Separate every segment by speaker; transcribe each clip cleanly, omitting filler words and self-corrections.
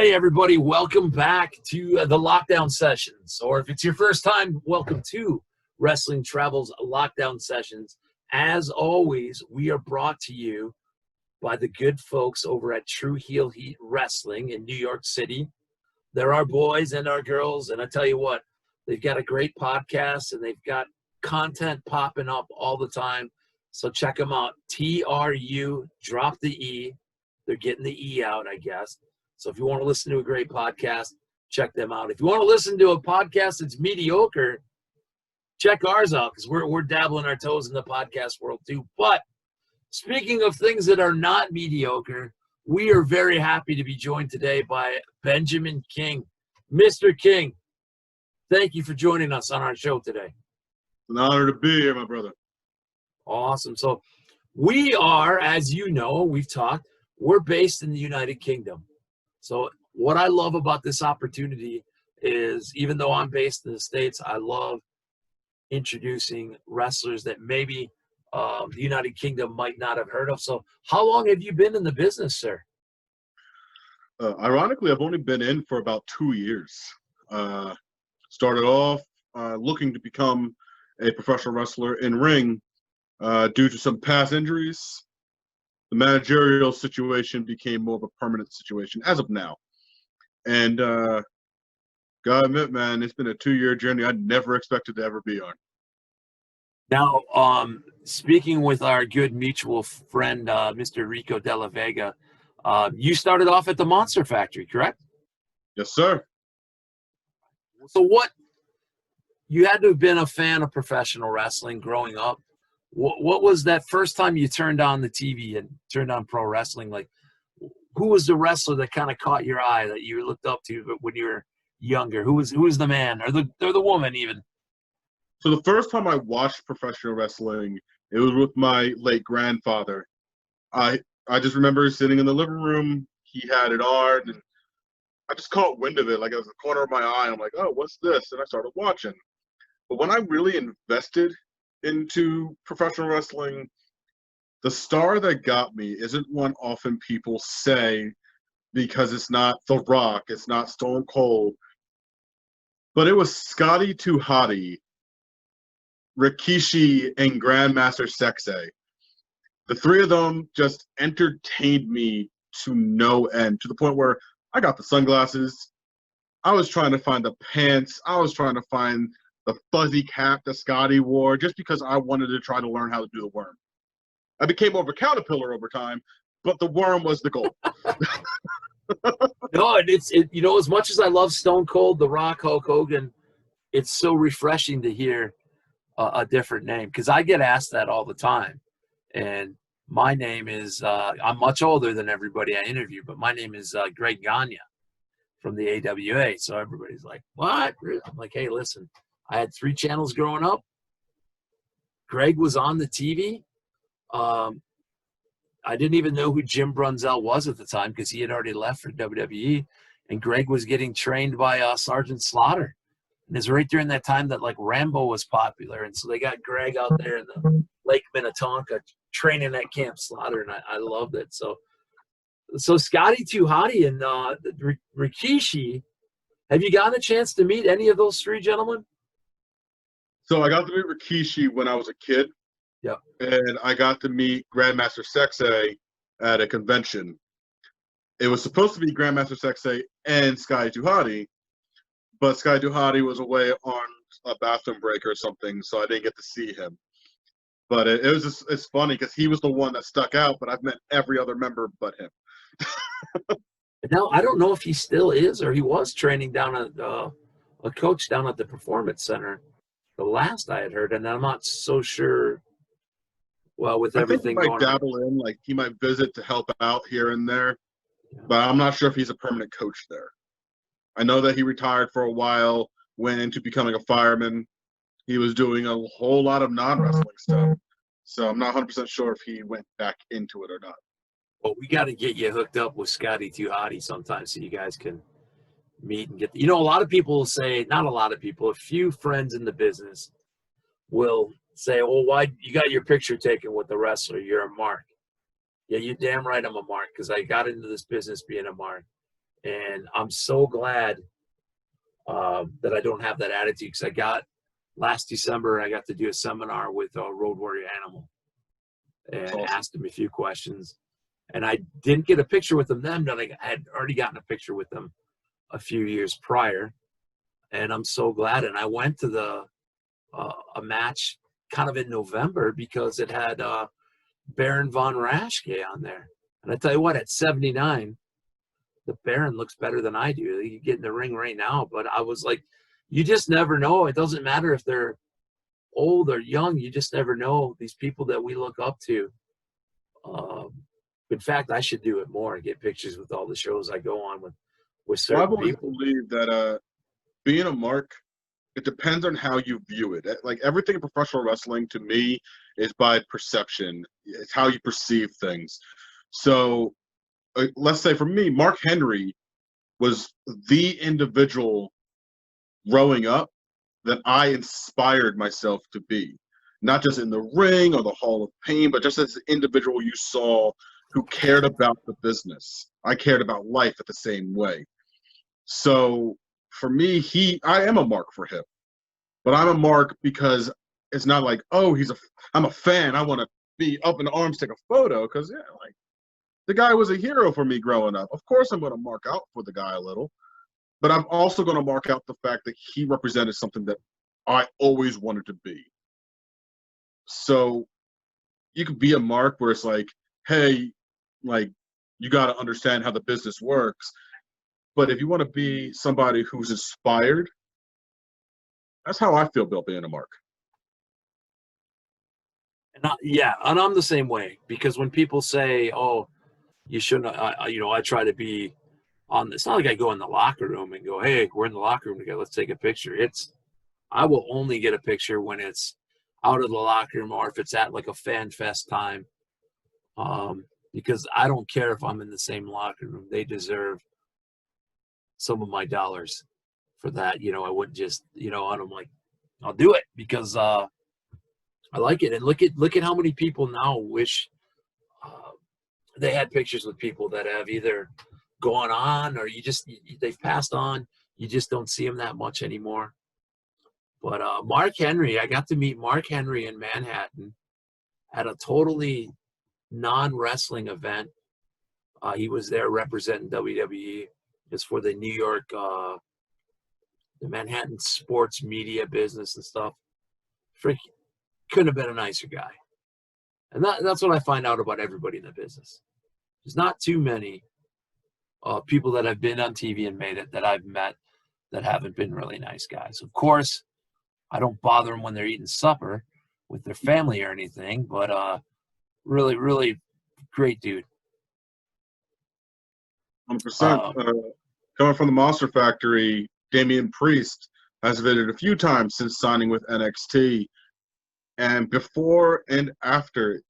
Speaker 1: Hey, everybody, welcome back to the Lockdown Sessions. Or if it's your first time, welcome to Wrestling Travel's Lockdown Sessions. As always, we are brought to you by the good folks over at True Heel Heat Wrestling in New York City. They're our boys and our girls, and I tell you what, they've got a great podcast, and they've got content popping up all the time. So check them out. TRU, drop the E. They're getting the E out, I guess. So if you want to listen to a great podcast, check them out. If you want to listen to a podcast that's mediocre, check ours out because we're dabbling our toes in the podcast world too. But speaking of things that are not mediocre, we are very happy to be joined today by Benjamin King. Mr. King, thank you for joining us on our show today.
Speaker 2: An honor to be here, my brother.
Speaker 1: Awesome. So we are, as you know, we've talked, we're based in the United Kingdom. So what I love about this opportunity is, even though I'm based in the States, I love introducing wrestlers that maybe the United Kingdom might not have heard of. So how long have you been in the business, sir?
Speaker 2: Ironically, I've only been in for about 2 years. Started off looking to become a professional wrestler in ring due to some past injuries. The managerial situation became more of a permanent situation as of now. And gotta admit, man, it's been a 2-year journey I never expected to ever be on.
Speaker 1: Now, speaking with our good mutual friend, Mr. Rico Della Vega, you started off at the Monster Factory, correct?
Speaker 2: Yes, sir.
Speaker 1: So you had to have been a fan of professional wrestling growing up. What was that first time you turned on the TV and turned on pro wrestling? Like, who was the wrestler that kind of caught your eye that you looked up to when you were younger? Who was the man or the woman even?
Speaker 2: So the first time I watched professional wrestling, it was with my late grandfather. I just remember sitting in the living room. He had it on, and I just caught wind of it. Like, it was the corner of my eye. I'm like, oh, what's this? And I started watching. But when I really invested into professional wrestling, the star that got me isn't one often people say, because it's not The Rock, it's not Stone Cold, but it was Scotty 2 Hotty, Rikishi, and Grandmaster Sexe. The three of them just entertained me to no end, to the point where I got the sunglasses, I was trying to find the pants, I was trying to find the fuzzy cap that Scotty wore, just because I wanted to try to learn how to do the worm. I became more of a caterpillar over time, but the worm was the goal.
Speaker 1: No, you know, as much as I love Stone Cold, The Rock, Hulk Hogan, it's so refreshing to hear a different name, because I get asked that all the time. And my name is, I'm much older than everybody I interview, but my name is Greg Gagne from the AWA. So everybody's like, what? I'm like, hey, listen, I had 3 channels growing up. Greg was on the TV. I didn't even know who Jim Brunzell was at the time, because he had already left for WWE. And Greg was getting trained by Sergeant Slaughter. And it's right during that time that, like, Rambo was popular. And so they got Greg out there in the Lake Minnetonka training at Camp Slaughter, and I loved it. So Scotty 2 Hotty and Rikishi, have you gotten a chance to meet any of those 3 gentlemen?
Speaker 2: So I got to meet Rikishi when I was a kid.
Speaker 1: Yeah.
Speaker 2: And I got to meet Grandmaster Sexe at a convention. It was supposed to be Grandmaster Sexe and Sky 2 Hotty, but Sky 2 Hotty was away on a bathroom break or something, so I didn't get to see him. But it's funny because he was the one that stuck out, but I've met every other member but him.
Speaker 1: Now, I don't know if he still is or he was training down at a coach down at the Performance Center, the last I had heard, and I'm not so sure. Well, with everything
Speaker 2: I think he
Speaker 1: going
Speaker 2: might dabble in, like he might visit to help out here and there, but I'm not sure if he's a permanent coach there. I know that he retired for a while, went into becoming a fireman. He was doing a whole lot of non-wrestling stuff, so I'm not 100% sure if he went back into it or not.
Speaker 1: Well, we got to get you hooked up with Scotty 2 Hotty sometime so you guys can meet and get. You know, a lot of people will say, not a lot of people, a few friends in the business will say, well, why you got your picture taken with the wrestler? You're a mark. Yeah, you're damn right I'm a mark, because I got into this business being a mark. And I'm so glad that I don't have that attitude, because I got last December, I got to do a seminar with Road Warrior Animal
Speaker 2: That's
Speaker 1: and
Speaker 2: awesome.
Speaker 1: asked him a few questions. And I didn't get a picture with them then, but I had already gotten a picture with them a few years prior. And I'm so glad. And I went to a match kind of in November because it had Baron von Raschke on there. And I tell you what, at 79, the Baron looks better than I do. You get in the ring right now, but I was like, you just never know. It doesn't matter if they're old or young. You just never know. These people that we look up to. Um, in fact, I should do it more. Get pictures with all the shows I go on with
Speaker 2: Well, I've
Speaker 1: certain
Speaker 2: always
Speaker 1: people.
Speaker 2: believed that being a mark, it depends on how you view it. Like everything in professional wrestling to me is by perception. It's how you perceive things. So let's say for me, Mark Henry was the individual growing up that I inspired myself to be. Not just in the ring or the Hall of Fame, but just as an individual you saw who cared about the business. I cared about life at the same way. So for me, I am a mark for him. But I'm a mark because it's not like, oh, I'm a fan. I want to be up in arms, take a photo. Because, yeah, like, the guy was a hero for me growing up. Of course, I'm going to mark out for the guy a little. But I'm also going to mark out the fact that he represented something that I always wanted to be. So you could be a mark where it's like, hey, like, you got to understand how the business works. But if you want to be somebody who's inspired, that's how I feel about being a mark.
Speaker 1: Yeah, and I'm the same way, because when people say, "Oh, you shouldn't," I try to be on. It's not like I go in the locker room and go, "Hey, we're in the locker room together. Let's take a picture." I will only get a picture when it's out of the locker room or if it's at like a fan fest time, because I don't care if I'm in the same locker room. They deserve some of my dollars for that. I wouldn't just, and I'm like, I'll do it because I like it. And look at how many people now wish uh, they had pictures with people that have either gone on or they've passed on. You just don't see them that much anymore. But Mark Henry, I got to meet Mark Henry in Manhattan at a totally non-wrestling event. He was there representing WWE. It's for the New York, the Manhattan sports media business and stuff. Freaking couldn't have been a nicer guy. And that's what I find out about everybody in the business. There's not too many people that have been on TV and made it that I've met that haven't been really nice guys. Of course, I don't bother them when they're eating supper with their family or anything, but really, really great dude.
Speaker 2: 100%.
Speaker 1: Um,
Speaker 2: Coming from the Monster Factory, Damian Priest has visited a few times since signing with NXT. And before and after,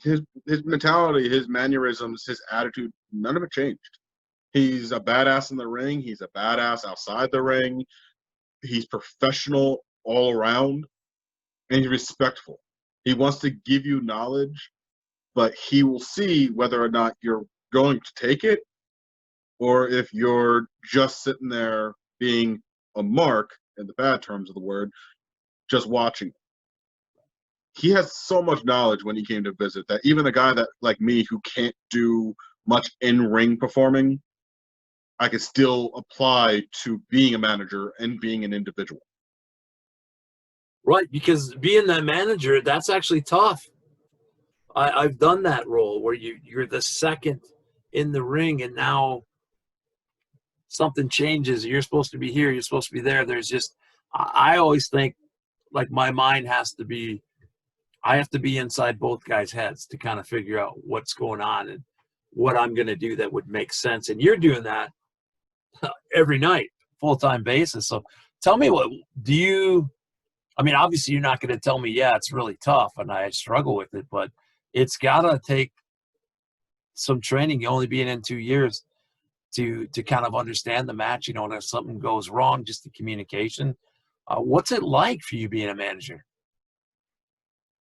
Speaker 2: his mentality, his mannerisms, his attitude, none of it changed. He's a badass in the ring. He's a badass outside the ring. He's professional all around, and he's respectful. He wants to give you knowledge, but he will see whether or not you're going to take it or if you're just sitting there being a mark, in the bad terms of the word, just watching. He has so much knowledge when he came to visit that even a guy that like me who can't do much in-ring performing, I could still apply to being a manager and being an individual.
Speaker 1: right, because being that manager, that's actually tough. I've done that role where you're the second in the ring, and now something changes. You're supposed to be here. You're supposed to be there. There's just I always think like my mind has to be. I have to be inside both guys' heads to kind of figure out what's going on and what I'm going to do that would make sense. And you're doing that every night, full-time basis. So tell me, what do you? I mean, obviously, you're not going to tell me, yeah, it's really tough and I struggle with it, but it's got to take some training, only being in 2 years, to kind of understand the match, and if something goes wrong, just the communication. What's it like for you being a manager?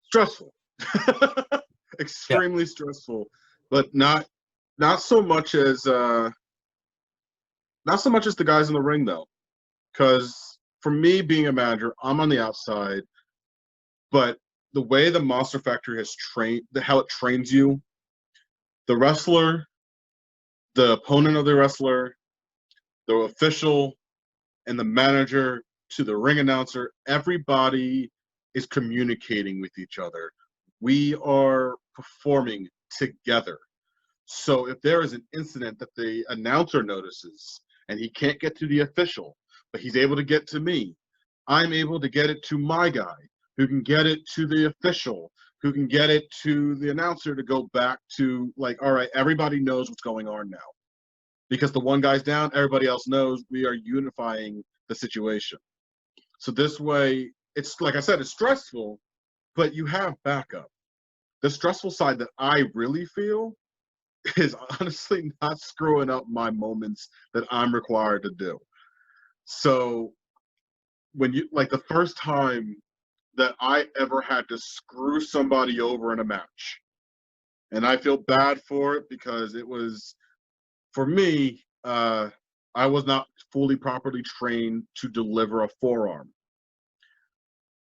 Speaker 2: Stressful.
Speaker 1: Yeah.
Speaker 2: Extremely stressful, but not so much as Not so much as the guys in the ring, though, because for me, being a manager, I'm on the outside, but the way the Monster Factory has trained, how it trains you, the wrestler, the opponent of the wrestler, the official, and the manager to the ring announcer, everybody is communicating with each other. We are performing together. So if there is an incident that the announcer notices and he can't get to the official, but he's able to get to me, I'm able to get it to my guy, who can get it to the official, who can get it to the announcer to go back to, like, all right, everybody knows what's going on now. Because the one guy's down, everybody else knows. We are unifying the situation. So this way, it's like I said, it's stressful, but you have backup. The stressful side that I really feel is honestly not screwing up my moments that I'm required to do. So when you, like, the first time that I ever had to screw somebody over in a match, and I feel bad for it because it was, for me, I was not fully properly trained to deliver a forearm.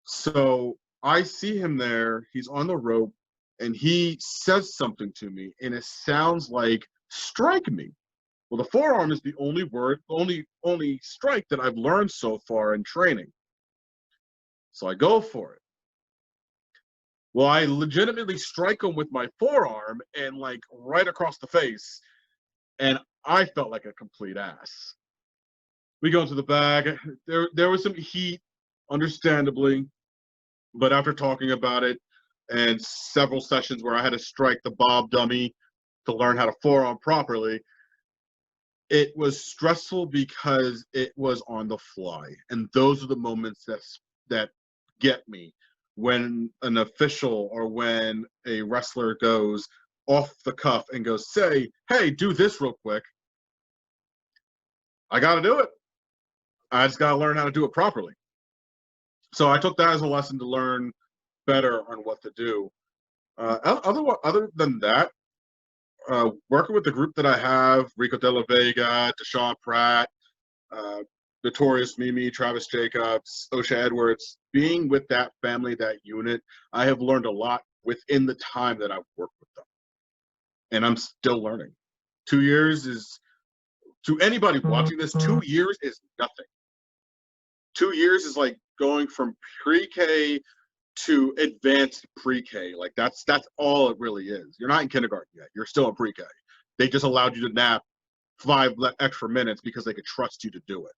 Speaker 2: So I see him there, he's on the rope, and he says something to me, and it sounds like, strike me. Well, the forearm is the only word, only strike that I've learned so far in training. So I go for it. Well, I legitimately strike him with my forearm and, like, right across the face, and I felt like a complete ass. We go into the bag. There was some heat, understandably, but after talking about it and several sessions where I had to strike the Bob dummy to learn how to forearm properly, it was stressful because it was on the fly. And those are the moments that get me, when an official or when a wrestler goes off the cuff and goes, say, hey, do this real quick. I got to do it. I just got to learn how to do it properly. So I took that as a lesson to learn better on what to do. Other than that, working with the group that I have, Rico De La Vega, Deshaun Pratt, Notorious Mimi, Travis Jacobs, Osha Edwards, being with that family, that unit, I have learned a lot within the time that I've worked with them. And I'm still learning. 2 years is, to anybody watching this, 2 years is nothing. 2 years is like going from pre-K to advanced pre-K. Like that's all it really is. You're not in kindergarten yet. You're still in pre-K. They just allowed you to nap 5 extra minutes because they could trust you to do it.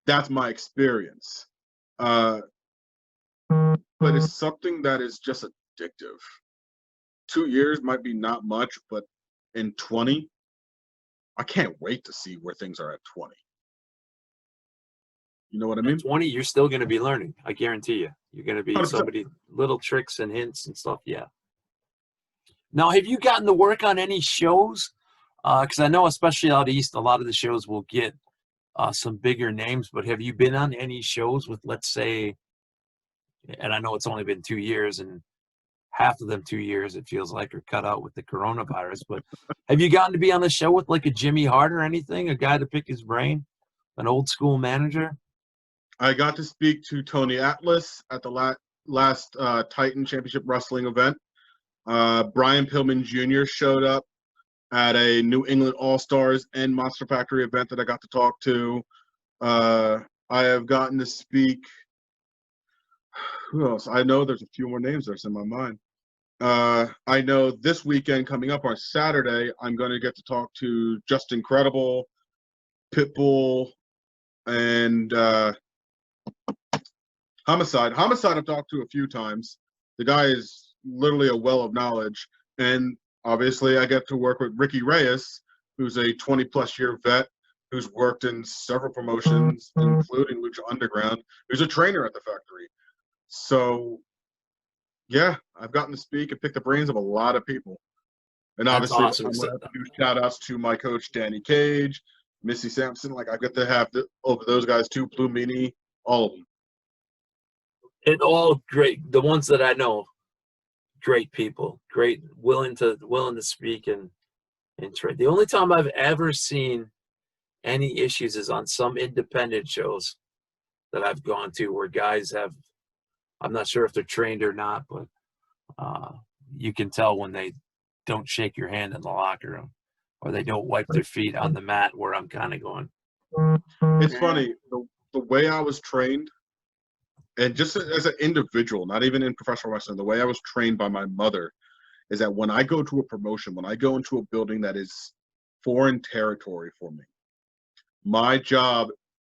Speaker 2: That's my experience. But it's something that is just addictive. 2 years might be not much, but in 20, I can't wait to see where things are at 20. You know what I mean?
Speaker 1: At 20, you're still going to be learning. I guarantee you. You're going to be
Speaker 2: 100%.
Speaker 1: somebody, little tricks and hints and stuff. Yeah. Now, have you gotten to work on any shows? Because I know, especially out east, a lot of the shows will get some bigger names. But have you been on any shows with, let's say, and I know it's only been 2 years, and half of them 2 years, it feels like, are cut out with the coronavirus. But have you gotten to be on a show with like a Jimmy Hart or anything, a guy to pick his brain, an old school manager?
Speaker 2: I got to speak to Tony Atlas at the last Titan Championship Wrestling event. Brian Pillman Jr. showed up at a New England All-Stars and Monster Factory event that I got to talk to. I have gotten to speak. Who else? I know there's a few more names that's in my mind. I know this weekend coming up on Saturday, I'm going to get to talk to Just Incredible, Pitbull, and Homicide. Homicide I've talked to a few times. The guy is literally a well of knowledge. And obviously I get to work with Ricky Reyes, who's a 20-plus year vet who's worked in several promotions, including Lucha Underground, who's a trainer at the factory. So, yeah, I've gotten to speak and pick the brains of a lot of people. And
Speaker 1: That's
Speaker 2: obviously,
Speaker 1: awesome.
Speaker 2: I'm going to have to do shout-outs to my coach, Danny Cage, Missy Sampson. Like, I get to have over those guys, too, Blue Meanie, all of them.
Speaker 1: And all great. The ones that I know, great people, great, willing to speak and trade. The only time I've ever seen any issues is on some independent shows that I've gone to where guys have, I'm not sure if they're trained or not, but you can tell when they don't shake your hand in the locker room or they don't wipe their feet on the mat, where I'm kind of going.
Speaker 2: It's funny, the way I was trained, and just as an individual, not even in professional wrestling, the way I was trained by my mother is that when I go to a promotion, when I go into a building that is foreign territory for me, my job,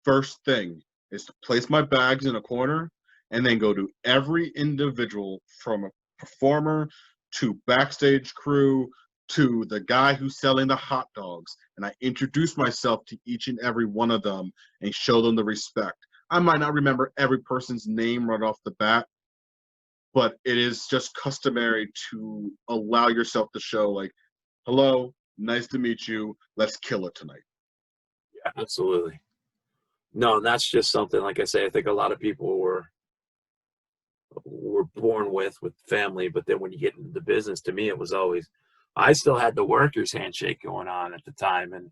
Speaker 2: first thing, is to place my bags in a corner and then go to every individual, from a performer to backstage crew to the guy who's selling the hot dogs, and I introduce myself to each and every one of them and show them the respect. I might not remember every person's name right off the bat, but it is just customary to allow yourself to show, like, hello, nice to meet you, let's kill it tonight.
Speaker 1: Yeah, absolutely. No, and that's just something, like I say, I think a lot of people were born with family, but then when you get into the business, to me, it was always, I still had the workers handshake going on at the time. And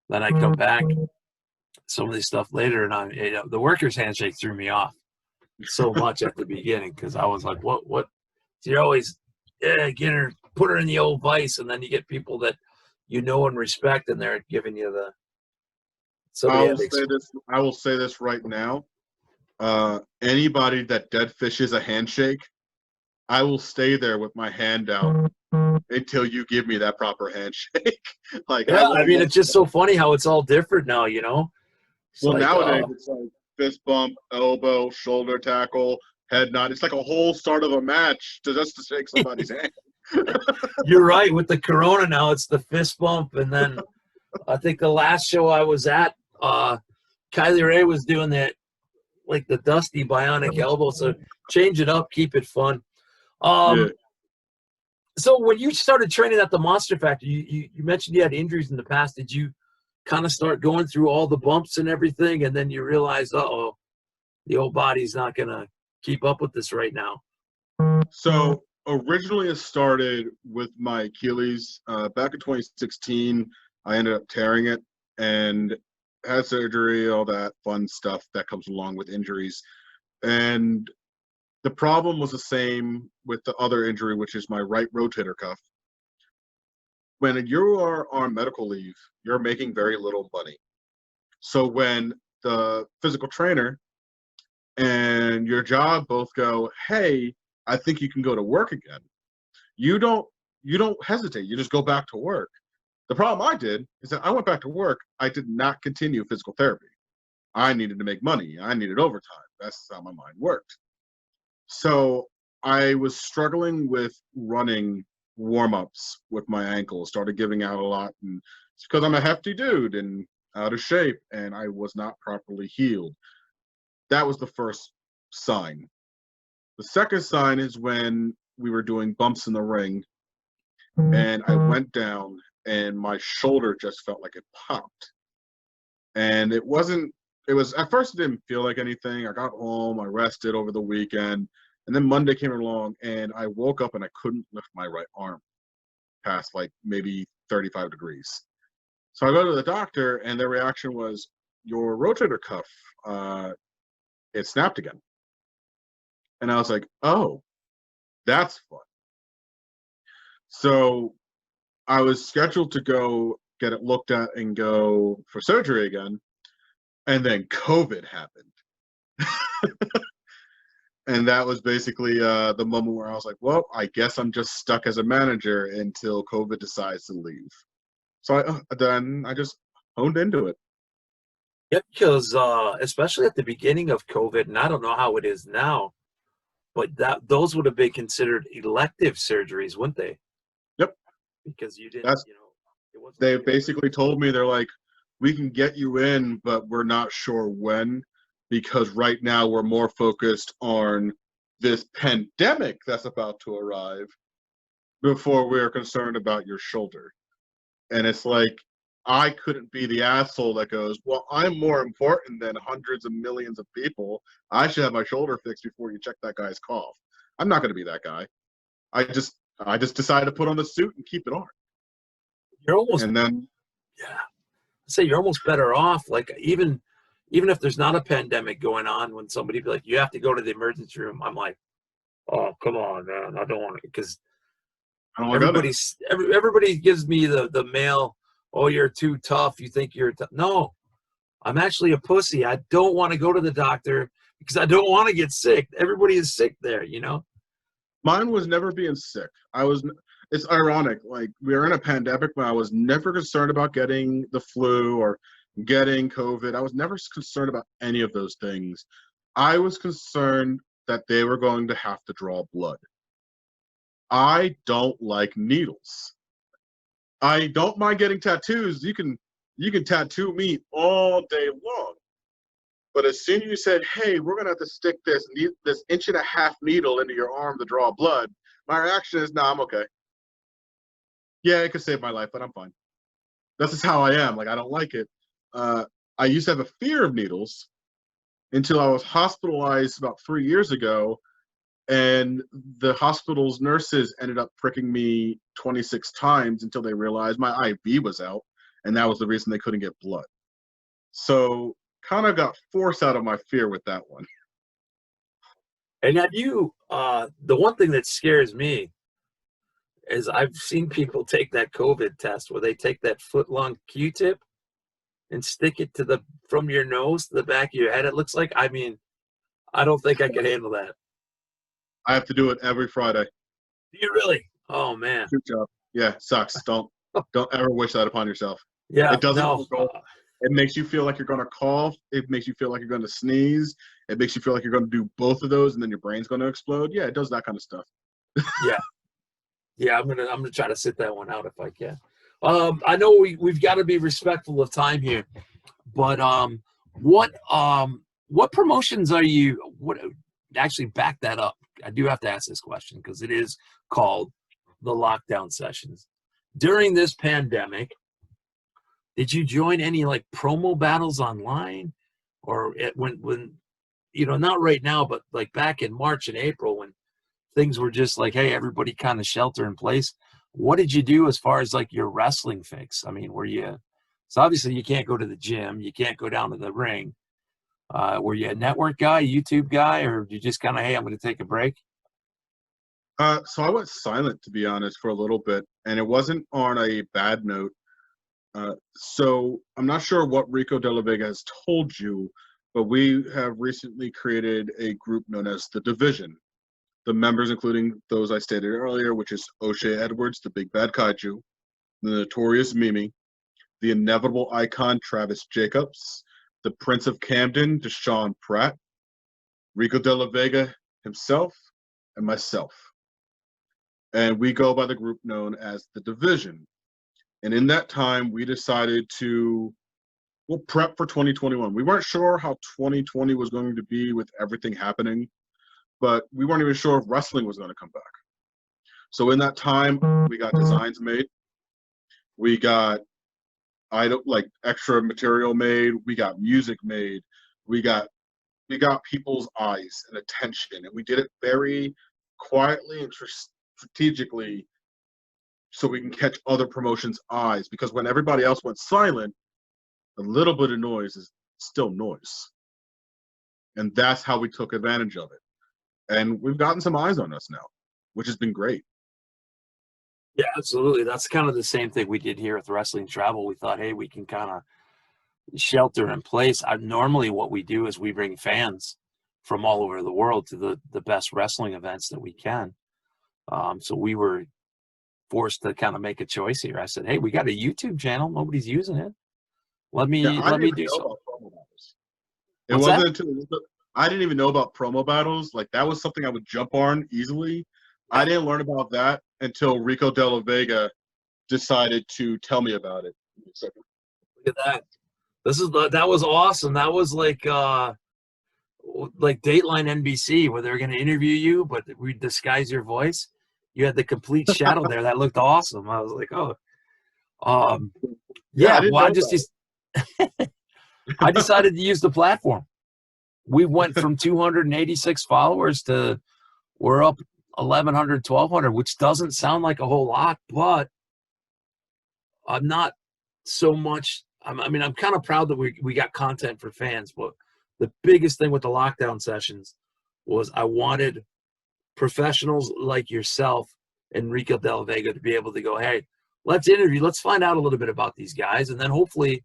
Speaker 1: then I come back, some of this stuff later, and the workers handshake threw me off so much at the beginning, because I was like, what? So you're always, get her, put her in the old vice, and then you get people that you know and respect, and they're giving you the.
Speaker 2: I will say this right now. Anybody that dead fishes a handshake, I will stay there with my hand out until you give me that proper handshake. Like,
Speaker 1: Yeah, I mean, it's just so funny how it's all different now, you know?
Speaker 2: Well, like, nowadays it's like fist bump, elbow, shoulder tackle, head nod. It's like a whole start of a match just to shake somebody's hand.
Speaker 1: You're right. With the Corona now, it's the fist bump. And then I think the last show I was at, Kylie Ray was doing that, like the Dusty Bionic elbow. So change it up, keep it fun. Yeah. So when you started training at the Monster Factory, you mentioned you had injuries in the past. Did you kind of start going through all the bumps and everything, and then you realized, uh-oh, the old body's not going to keep up with this right now?
Speaker 2: So originally it started with my Achilles. Back in 2016, I ended up tearing it and had surgery, all that fun stuff that comes along with injuries. And the problem was the same with the other injury, which is my right rotator cuff. When you are on medical leave, you're making very little money. So when the physical trainer and your job both go, hey, I think you can go to work again, you don't hesitate. You just go back to work. The problem I did is that I went back to work. I did not continue physical therapy. I needed to make money. I needed overtime. That's how my mind worked. So I was struggling with running warm-ups with my ankle, started giving out a lot, and it's because I'm a hefty dude and out of shape, and I was not properly healed. That was the first sign. The second sign is when we were doing bumps in the ring, and I went down, and my shoulder just felt like it popped. And it was, at first it didn't feel like anything. I got home, I rested over the weekend, and then Monday came along, and I woke up and I couldn't lift my right arm past like maybe 35 degrees. So I go to the doctor, and their reaction was, your rotator cuff, it snapped again. And I was like, oh, that's fun. So I was scheduled to go get it looked at and go for surgery again. And then COVID happened. And that was basically the moment where I was like, well, I guess I'm just stuck as a manager until COVID decides to leave. So then I just honed into it.
Speaker 1: Yeah, because especially at the beginning of COVID, and I don't know how it is now, but those would have been considered elective surgeries, wouldn't they?
Speaker 2: Yep.
Speaker 1: Because you didn't,
Speaker 2: it wasn't. They basically told me, they're like, we can get you in, but we're not sure when, because right now we're more focused on this pandemic that's about to arrive before we're concerned about your shoulder. And it's like, I couldn't be the asshole that goes, well, I'm more important than hundreds of millions of people. I should have my shoulder fixed before you check that guy's cough. I'm not going to be that guy. I just decided to put on the suit and keep it on.
Speaker 1: You're almost,
Speaker 2: and then,
Speaker 1: yeah. say you're almost better off. Like even if there's not a pandemic going on, when somebody be like, you have to go to the emergency room, I'm like, oh, come on, man, I don't want to, because
Speaker 2: I don't want to go there.
Speaker 1: everybody gives me the male, oh, you're too tough. You think you're no, I'm actually a pussy. I don't want to go to the doctor because I don't want to get sick. Everybody is sick there, you know?
Speaker 2: Mine was never being sick. It's ironic. Like, we were in a pandemic, but I was never concerned about getting the flu or getting COVID. I was never concerned about any of those things. I was concerned that they were going to have to draw blood. I don't like needles. I don't mind getting tattoos. You can tattoo me all day long. But as soon as you said, "Hey, we're gonna have to stick this 1.5-inch needle into your arm to draw blood," my reaction is, "Nah, I'm okay. Yeah, it could save my life, but I'm fine." That's just how I am. Like, I don't like it. I used to have a fear of needles until I was hospitalized about 3 years ago, and the hospital's nurses ended up pricking me 26 times until they realized my IV was out, and that was the reason they couldn't get blood. So, kind of got forced out of my fear with that one.
Speaker 1: And have you, the one thing that scares me is I've seen people take that COVID test where they take that foot-long Q-tip and stick it from your nose to the back of your head. It looks like, I mean, I don't think I could handle that.
Speaker 2: I have to do it every Friday.
Speaker 1: Do you really? Oh man.
Speaker 2: Good job. Yeah, sucks. Don't ever wish that upon yourself.
Speaker 1: Yeah,
Speaker 2: It doesn't
Speaker 1: no.
Speaker 2: It makes you feel like you're going to cough. It makes you feel like you're going to sneeze. It makes you feel like you're going to do both of those, and then your brain's going to explode. Yeah, it does that kind of stuff.
Speaker 1: Yeah, I'm gonna try to sit that one out if I can. I know we've got to be respectful of time here, but what promotions are you? What actually back that up? I do have to ask this question because it is called the lockdown sessions. During this pandemic, did you join any like promo battles online, or when not right now, but like back in March and April when things were just like, hey, everybody kind of shelter in place. What did you do as far as like your wrestling fix? I mean, so obviously you can't go to the gym, you can't go down to the ring. Were you a network guy, YouTube guy, or did you just kind of, hey, I'm going to take a break?
Speaker 2: So I went silent, to be honest, for a little bit, and it wasn't on a bad note. So I'm not sure what Rico De La Vega has told you, but we have recently created a group known as The Division. The members, including those I stated earlier, which is O'Shea Edwards, the Big Bad Kaiju, the Notorious Mimi, the Inevitable Icon Travis Jacobs, the Prince of Camden, Deshaun Pratt, Rico De La Vega himself, and myself. And we go by the group known as The Division. And in that time, we decided we'll prep for 2021. We weren't sure how 2020 was going to be with everything happening, but we weren't even sure if wrestling was going to come back. So in that time, we got designs made. We got extra material made. We got music made. We got people's eyes and attention, and we did it very quietly and strategically so we can catch other promotions' eyes, because when everybody else went silent, a little bit of noise is still noise. And that's how we took advantage of it. And we've gotten some eyes on us now, which has been great.
Speaker 1: Yeah, absolutely. That's kind of the same thing we did here with Wrestling Travel. We thought, hey, we can kind of shelter in place. Normally what we do is we bring fans from all over the world to the best wrestling events that we can. So we were forced to kind of make a choice here. I said, hey, we got a YouTube channel. Nobody's using it. Let me do something.
Speaker 2: It wasn't until I didn't even know about promo battles. Like, that was something I would jump on easily. Yeah. I didn't learn about that until Rico De La Vega decided to tell me about it.
Speaker 1: Look at that. That was awesome. That was like Dateline NBC, where they're going to interview you, but we disguise your voice. You had the complete shadow there. That looked awesome. I was like, oh, yeah. I decided to use the platform. We went from 286 followers to we're up 1,100, 1,200, which doesn't sound like a whole lot, but I'm not so much. I mean, I'm kind of proud that we got content for fans, but the biggest thing with the lockdown sessions was I wanted professionals like yourself, Enrico Del Vega, to be able to go, hey, let's interview, let's find out a little bit about these guys. And then hopefully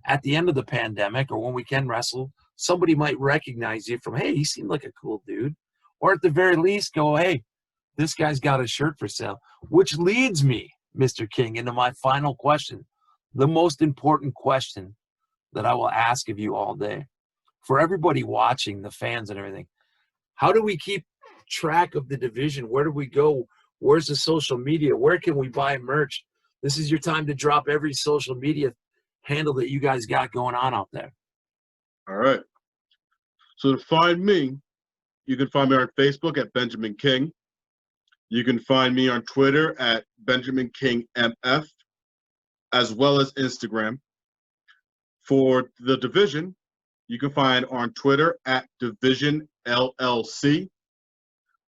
Speaker 1: at the end of the pandemic or when we can wrestle, somebody might recognize you from, hey, he seemed like a cool dude. Or at the very least go, hey, this guy's got a shirt for sale. Which leads me, Mr. King, into my final question, the most important question that I will ask of you all day. For everybody watching, the fans and everything, how do we keep track of the division? Where do we go? Where's the social media? Where can we buy merch? This is your time to drop every social media handle that you guys got going on out there.
Speaker 2: All right. So to find me, you can find me on Facebook at Benjamin King. You can find me on Twitter at Benjamin King MF, as well as Instagram. For the division, you can find on Twitter at Division LLC.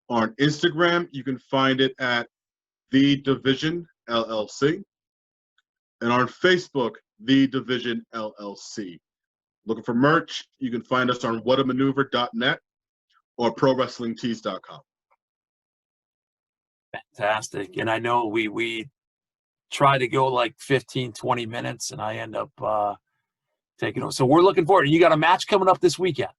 Speaker 2: On Instagram, you can find it at The Division LLC. And on Facebook, The Division LLC. Looking for merch, you can find us on whatamaneuver.net or prowrestlingtees.com.
Speaker 1: Fantastic. And I know we try to go like 15, 20 minutes, and I end up taking over. So we're looking forward. You got a match coming up this weekend.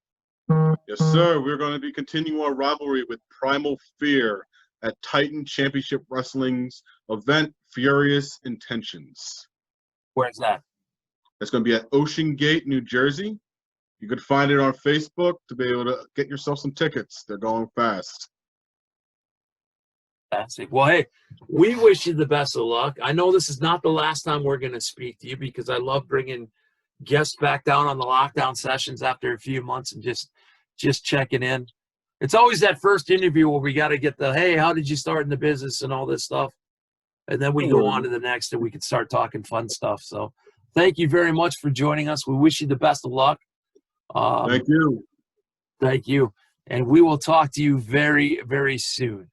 Speaker 2: Yes, sir. We're going to be continuing our rivalry with Primal Fear at Titan Championship Wrestling's event, Furious Intentions.
Speaker 1: Where's that?
Speaker 2: It's going to be at Ocean Gate, New Jersey. You can find it on Facebook to be able to get yourself some tickets. They're going fast.
Speaker 1: Fantastic. Well, hey, we wish you the best of luck. I know this is not the last time we're going to speak to you because I love bringing guests back down on the lockdown sessions after a few months and just checking in. It's always that first interview where we got to get the, hey, how did you start in the business and all this stuff? And then we go on to the next and we can start talking fun stuff. So thank you very much for joining us. We wish you the best of luck.
Speaker 2: Thank you.
Speaker 1: Thank you. And we will talk to you very, very soon.